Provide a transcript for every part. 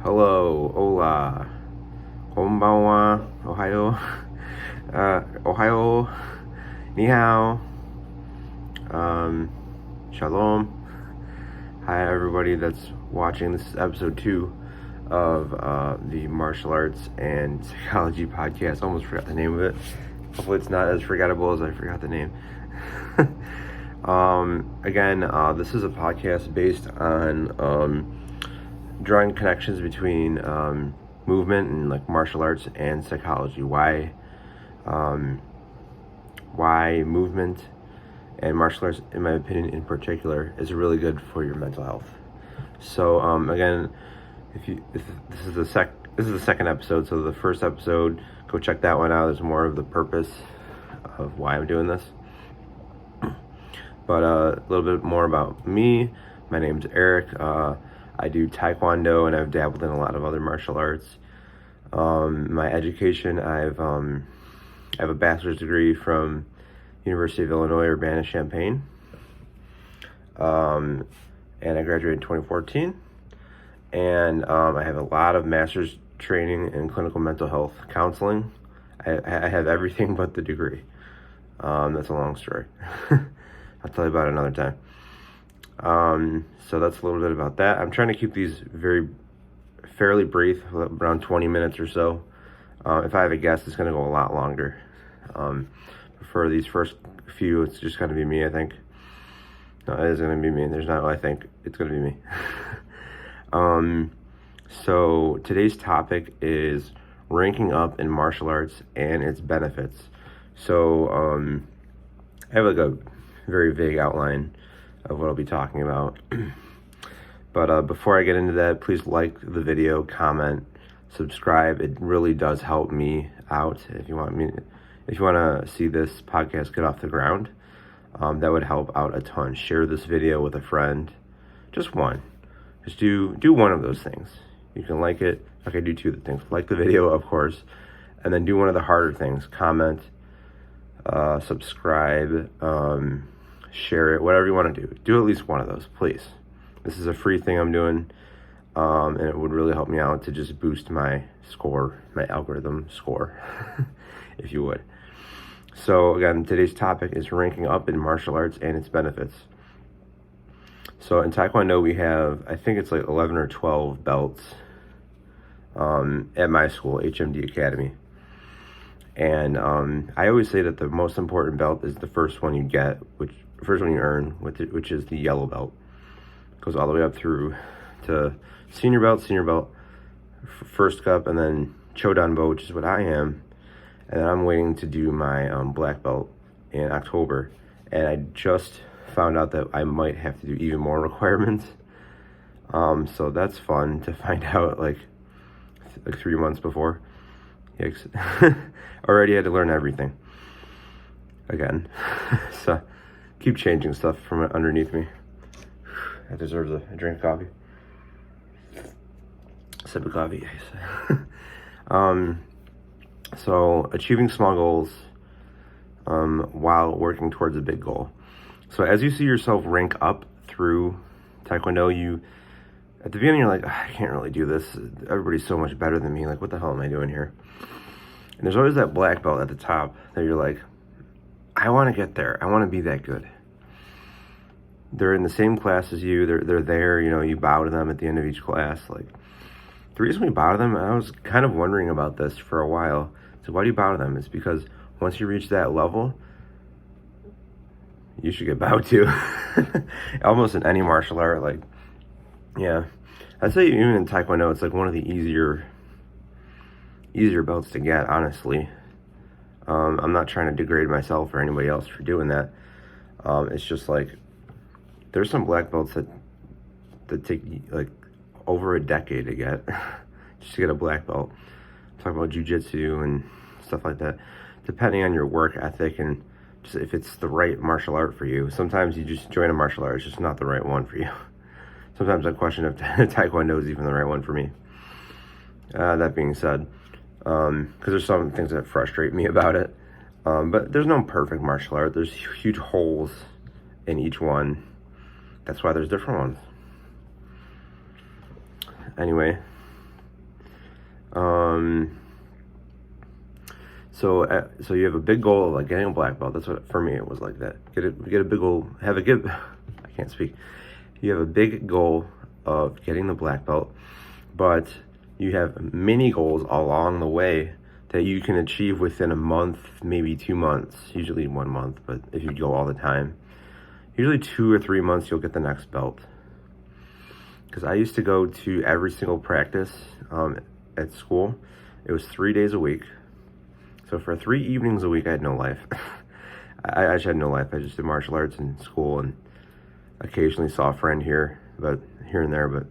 Hello, hola, konbanwa, ohayo, ohayo, ni hao, shalom. Hi, everybody that's watching. This is episode 2 of the Martial Arts and Psychology podcast. Almost forgot the name of it. Hopefully it's not as forgettable as I forgot the name. Again, this is a podcast based on drawing connections between movement and like martial arts and psychology. Why movement and martial arts, in my opinion, in particular, is really good for your mental health. So again, if this is the second episode. So the first episode, go check that one out. There's more of the purpose of why I'm doing this. But a little bit more about me. My name's Eric. I do Taekwondo and I've dabbled in a lot of other martial arts. My education, I have a bachelor's degree from University of Illinois, Urbana-Champaign. And I graduated in 2014. And I have a lot of master's training in clinical mental health counseling. I have everything but the degree. That's a long story. I'll tell you about it another time. So that's a little bit about that. I'm trying to keep these fairly brief, around 20 minutes or so. If I have a guest, it's going to go a lot longer. For these first few, it's just going to be me, I think. No, it is going to be me. There's not, I think, it's going to be me. So today's topic is ranking up in martial arts and its benefits. So I have like a very vague outline of what I'll be talking about. But before I get into that, please like the video, comment, subscribe. It really does help me out. If you want to see this podcast get off the ground, that would help out a ton. Share this video with a friend, just one. Just do one of those things. You can like it. Okay, do two of the things. Like the video, of course, and then do one of the harder things. Comment, subscribe, share it, whatever you want to do. Do at least one of those, please. This is a free thing I'm doing, and it would really help me out to just boost my score, my algorithm score, if you would. So again, today's topic is ranking up in martial arts and its benefits. So in Taekwondo, we have, I think it's like 11 or 12 belts at my school, HMD Academy. And I always say that the most important belt is the first one you get, first one you earn, which is the yellow belt. It goes all the way up through to senior belt, first cup, and then Chodanbo, which is what I am. And then I'm waiting to do my black belt in October. And I just found out that I might have to do even more requirements. So that's fun to find out like 3 months before. Yikes. Already had to learn everything again. So keep changing stuff from underneath me. That deserves a drink of coffee. Sip of coffee, yes. So achieving small goals while working towards a big goal. So as you see yourself rank up through Taekwondo, at the beginning you're like, I can't really do this. Everybody's so much better than me. Like, what the hell am I doing here? And there's always that black belt at the top that you're like, I want to get there. I want to be that good. They're in the same class as you. They're there. You bow to them at the end of each class. Like, the reason we bow to them, I was kind of wondering about this for a while. So why do you bow to them? It's because once you reach that level, you should get bowed to. Almost in any martial art, like, yeah. I'd say even in Taekwondo, it's like one of the easier belts to get, honestly. I'm not trying to degrade myself or anybody else for doing that. It's just like, there's some black belts that take like over a decade to get, just to get a black belt. Talk about jiu-jitsu and stuff like that. Depending on your work ethic and just if it's the right martial art for you. Sometimes you just join a martial art, it's just not the right one for you. Sometimes I question if Taekwondo is even the right one for me. That being said, because there's some things that frustrate me about it. But there's no perfect martial art. There's huge holes in each one. That's why there's different ones. Anyway, So you have a big goal of like getting a black belt. That's what for me it was like that. Get a big goal. I can't speak. You have a big goal of getting the black belt, but you have mini goals along the way that you can achieve within a month, maybe 2 months. Usually 1 month, but if you go all the time, usually 2 or 3 months, you'll get the next belt. Because I used to go to every single practice at school. It was 3 days a week. So for 3 evenings a week, I had no life. I actually had no life. I just did martial arts in school and occasionally saw a friend here and there, but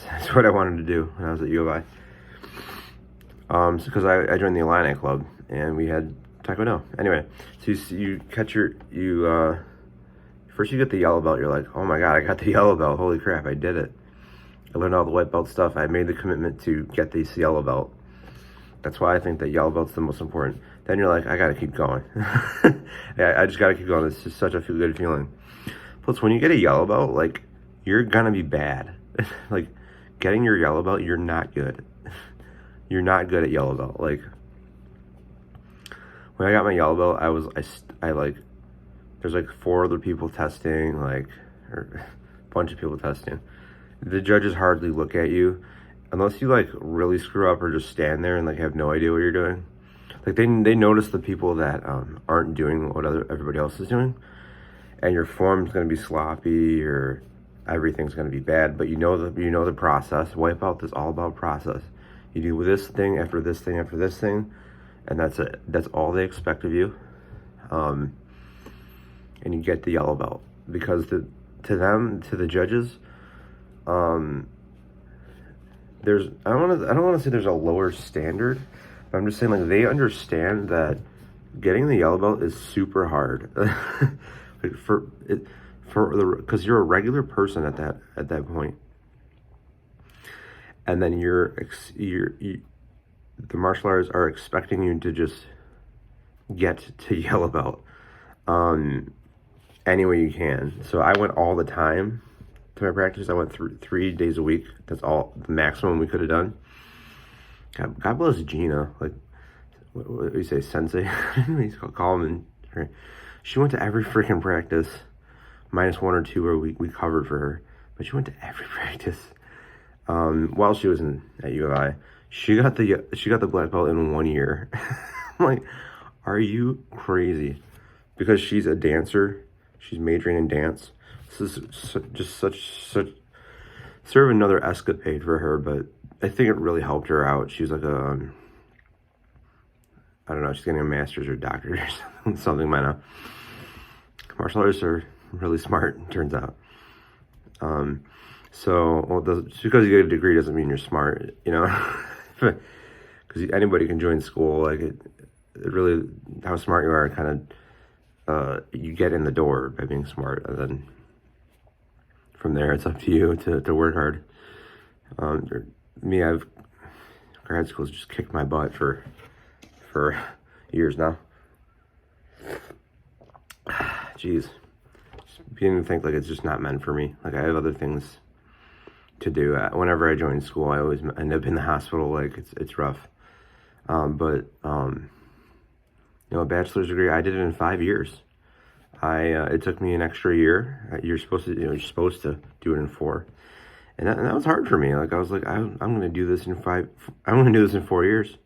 that's what I wanted to do when I was at U of I. Because I joined the Illini Club and we had Taekwondo. Anyway, so first you get the yellow belt. You're like, oh my God, I got the yellow belt. Holy crap, I did it. I learned all the white belt stuff. I made the commitment to get this yellow belt. That's why I think that yellow belt's the most important. Then you're like, I gotta keep going. I just gotta keep going. It's just such a good feeling. Plus, when you get a yellow belt, like, you're gonna be bad. Like, getting your yellow belt, you're not good. You're not good at yellow belt. Like, when I got my yellow belt, there's like 4 other people testing, or a bunch of people testing. The judges hardly look at you unless you like really screw up or just stand there and like have no idea what you're doing. Like they notice the people that aren't doing what everybody else is doing, and your form's gonna be sloppy or everything's gonna be bad. But you know the process. Wipeout is all about process. You do this thing after this thing after this thing, and that's it. That's all they expect of you. And you get the yellow belt because to the judges, I don't want to say there's a lower standard, but I'm just saying like they understand that getting the yellow belt is super hard. Because you're a regular person at that point, and then the martial arts are expecting you to just get to yellow belt any way you can. So I went all the time to my practice. I went 3 days a week. That's all the maximum we could have done. God bless Gina. Like, what do you say, Sensei? He's call him. She went to every freaking practice, minus 1 or 2 where we covered for her. But she went to every practice. While she was at U of I, she got the black belt in 1 year. I'm like, are you crazy? Because she's a dancer, she's majoring in dance. This is just such sort of another escapade for her, but I think it really helped her out. She's like I don't know, she's getting a master's or doctorate or something by now. Martial artists are really smart, it turns out. Just because you get a degree doesn't mean you're smart, you know? Because anybody can join school. Like it really, how smart you are kind of, you get in the door by being smart, and then from there it's up to you to work hard. Grad school's just kicked my butt for years now. Jeez, just beginning to think like it's just not meant for me. Like I have other things to do. Whenever I join school, I always end up in the hospital. Like it's rough. A bachelor's degree, I did it in 5 years. It took me an extra year. You're supposed to do it in 4, and that was hard for me. Like I was like, I'm going to do this in 5. I'm going to do this in 4 years.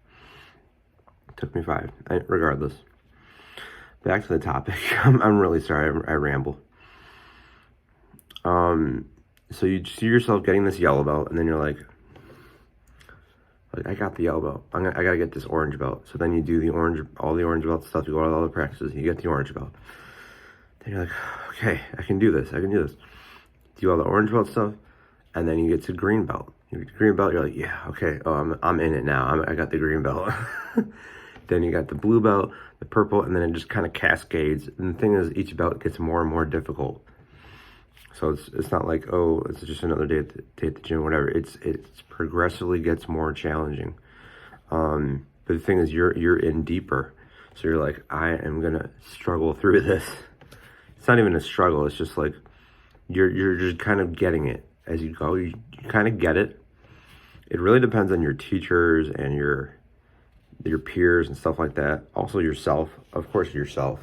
It took me 5. Regardless. Back to the topic. I'm really sorry. I ramble. So you see yourself getting this yellow belt, and then you're like, I got the yellow belt. I gotta get this orange belt. So then you do all the orange belt stuff. You go to all the practices. You get the orange belt. Then you're like, okay, I can do this. Do all the orange belt stuff, and then you get to green belt. You get to green belt. You're like, yeah, okay. Oh, I'm in it now. I got the green belt. Then you got the blue belt, the purple, and then it just kind of cascades. And the thing is, each belt gets more and more difficult. So it's not like, oh, it's just another day at the gym, whatever. It's progressively gets more challenging. But the thing is, you're in deeper. So you're like, I am gonna struggle through this. It's not even a struggle. It's just like you're just kind of getting it as you go. You kind of get it, it really depends on your teachers and your peers and stuff like that. Also yourself, of course, yourself.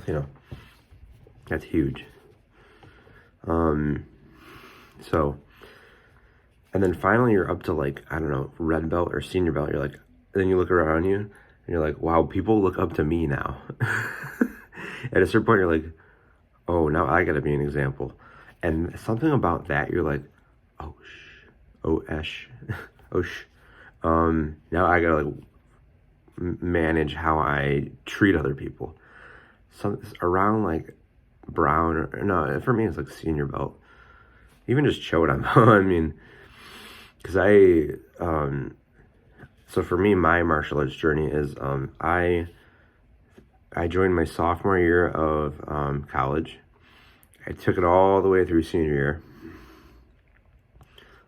That's huge. So, and then finally you're up to like, I don't know, red belt or senior belt. You're like, then you look around you and you're like, wow, people look up to me now. At a certain point, you're like, oh, now I gotta be an example. And something about that, you're like, oh, now I gotta like manage how I treat other people. So around like brown, or no, for me it's like senior belt, even just Chodan. I mean, because so for me, my martial arts journey is I joined my sophomore year of college. I took it all the way through senior year.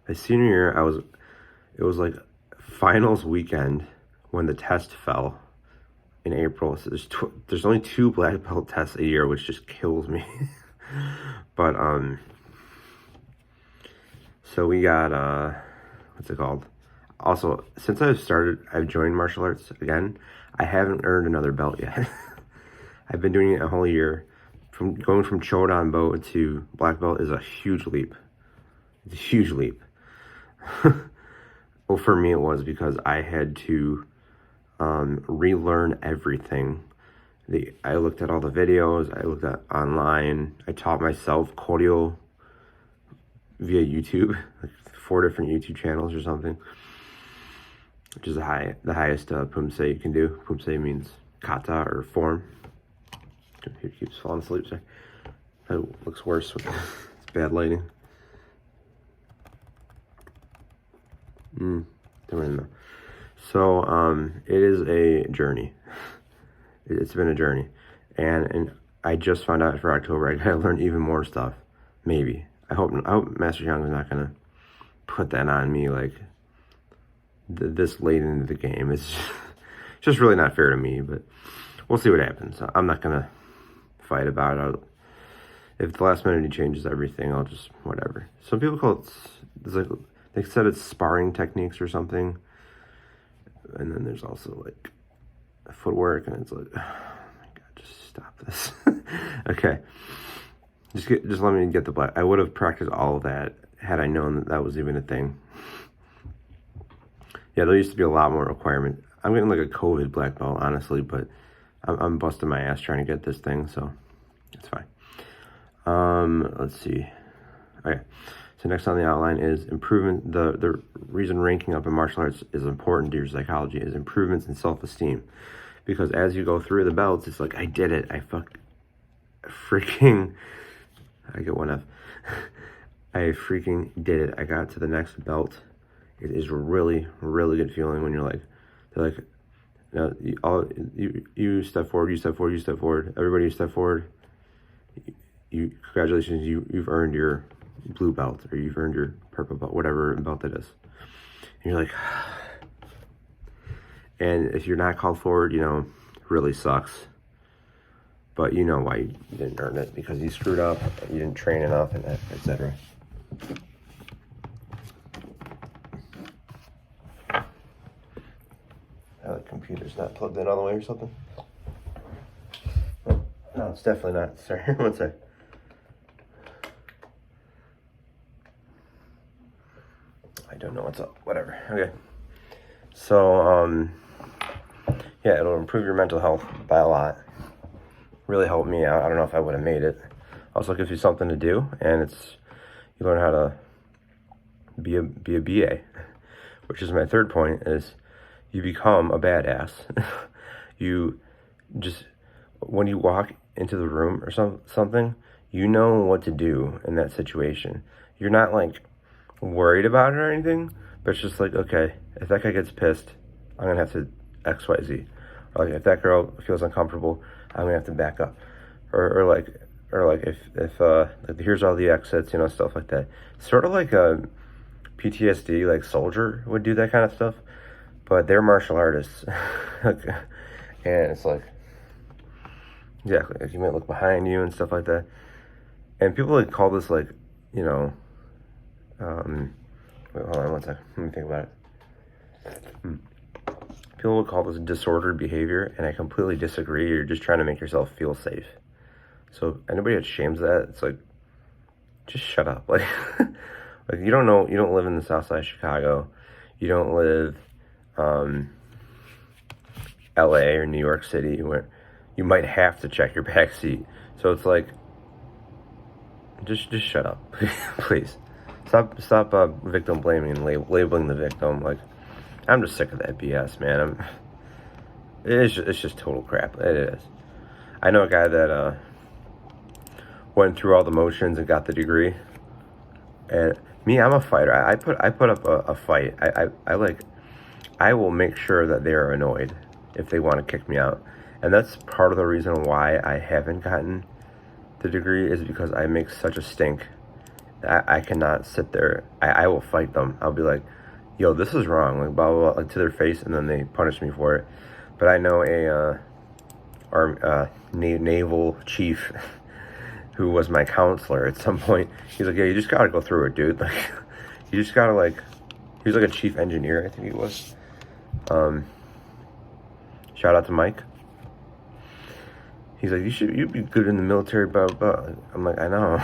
My senior year, it was like finals weekend when the test fell in April. So there's only 2 black belt tests a year, which just kills me. But so we got what's it called? Also, since I've joined martial arts again, I haven't earned another belt yet. I've been doing it a whole year. Going from Chodan Bo to black belt is a huge leap. It's a huge leap. Well, for me it was because I had to relearn everything. I looked at all the videos, I looked at online, I taught myself choreo via YouTube, like 4 different YouTube channels or something, which is the highest pumse you can do. Pumse means kata or form. He keeps falling asleep, sorry. That looks worse with it's bad lighting. So it is a journey. It's been a journey, and I just found out for October I gotta learn even more stuff. Maybe I hope Master Young is not gonna put that on me like this late into the game. It's just really not fair to me, but we'll see what happens. I'm not gonna fight about it. If the last minute he changes everything, I'll just whatever. Some people call it's like they said it's sparring techniques or something, and then there's also like footwork, and it's like, oh my god, just stop this. Okay, just let me get the black. I would have practiced all of that had I known that was even a thing. Yeah, there used to be a lot more requirement. I'm getting like a COVID black belt, honestly, but I'm busting my ass trying to get this thing, so it's fine. Let's see. Okay, so next on the outline is improvement. The reason ranking up in martial arts is important to your psychology is improvements in self-esteem, because as you go through the belts, it's like, I did it. I get 1 F. I freaking did it. I got to the next belt. It is really, really good feeling when you're like, they're like, now you step forward, you step forward, you step forward. Everybody, you step forward. Congratulations, you've earned your blue belt, or you've earned your purple belt, whatever belt it is. And you're like, and if you're not called forward, really sucks. But you know why you didn't earn it, because you screwed up, you didn't train enough, and etc. The computer's not plugged in all the way or something? No, it's definitely not. Sorry, one sec. I don't know what's up. Whatever. Okay. So, yeah, it'll improve your mental health by a lot. Really helped me out. I don't know if I would have made it. Also gives you something to do, and you learn how to be a BA, which is my third point, is you become a badass. You just, when you walk into the room or something, you know what to do in that situation. You're not like worried about it or anything, but it's just like, okay, if that guy gets pissed, I'm gonna have to X, Y, Z. Or like if that girl feels uncomfortable, I'm gonna have to back up. Or like if like here's all the exits, stuff like that. Sort of like a PTSD, like soldier would do that kind of stuff, but they're martial artists. And it's like, exactly, like you might look behind you and stuff like that. And people like call this like, wait, hold on one second. Let me think about it. People would call this disordered behavior, and I completely disagree. You're just trying to make yourself feel safe. So anybody that shames that, it's like, just shut up. Like, like you don't live in the South Side of Chicago. You don't live LA or New York City where you might have to check your back seat. So it's like, just shut up, please. Stop victim blaming and labeling the victim. Like, I'm just sick of that BS, man. It's just total crap. It is. I know a guy that went through all the motions and got the degree. And me, I'm a fighter. I put up a fight. I will make sure that they are annoyed if they want to kick me out. And that's part of the reason why I haven't gotten the degree, is because I make such a stink. I cannot sit there. I will fight them. I'll be like, yo, this is wrong, like blah blah blah, like, to their face, and then they punish me for it. But I know a naval chief who was my counselor at some point. He's like, yeah, you just gotta go through it, dude. Like, you just gotta, like, he was like a chief engineer, I think he was. Shout out to Mike. He's like, you'd be good in the military, blah blah. I'm like, I know.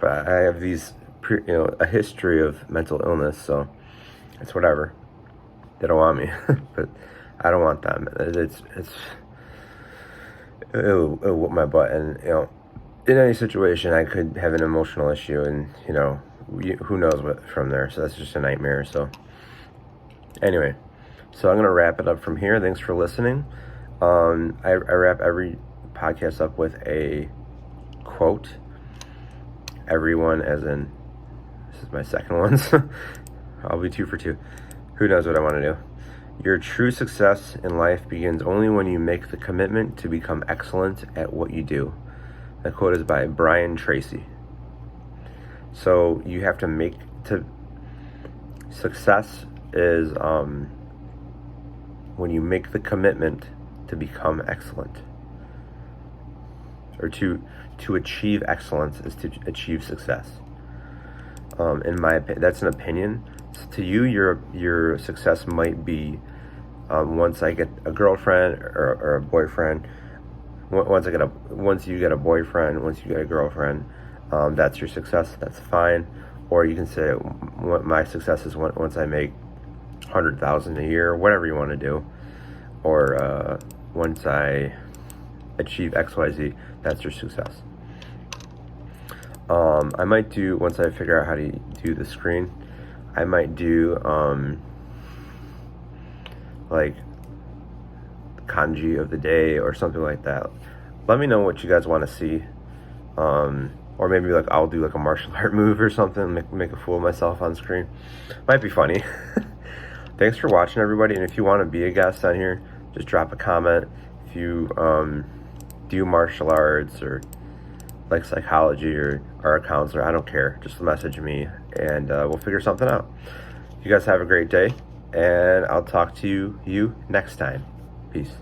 But I have a history of mental illness, so it's whatever. They don't want me, but I don't want them. It'll whoop my butt, and in any situation, I could have an emotional issue, and who knows what from there. So that's just a nightmare. So anyway, so I'm gonna wrap it up from here. Thanks for listening. I wrap every podcast up with a quote. Everyone, as in, this is my second one, so I'll be 2 for 2. Who knows what I want to do? Your true success in life begins only when you make the commitment to become excellent at what you do. That quote is by Brian Tracy. So you have to success is when you make the commitment to become excellent. Or to achieve excellence is to achieve success. In my opinion, that's an opinion. So to you, your success might be once I get a girlfriend or a boyfriend. Once you get a boyfriend, once you get a girlfriend, that's your success. That's fine. Or you can say my success is once I make 100,000 a year, whatever you want to do. Or once I achieve XYZ, that's your success. I might do, once I figure out how to do the screen, I might do like kanji of the day or something like that. Let me know what you guys want to see. Or maybe like I'll do like a martial art move or something, make a fool of myself on screen. Might be funny. Thanks for watching, everybody. And if you want to be a guest on here, just drop a comment. If you do martial arts or like psychology or are a counselor, I don't care. Just message me and we'll figure something out. You guys have a great day, and I'll talk to you next time. Peace.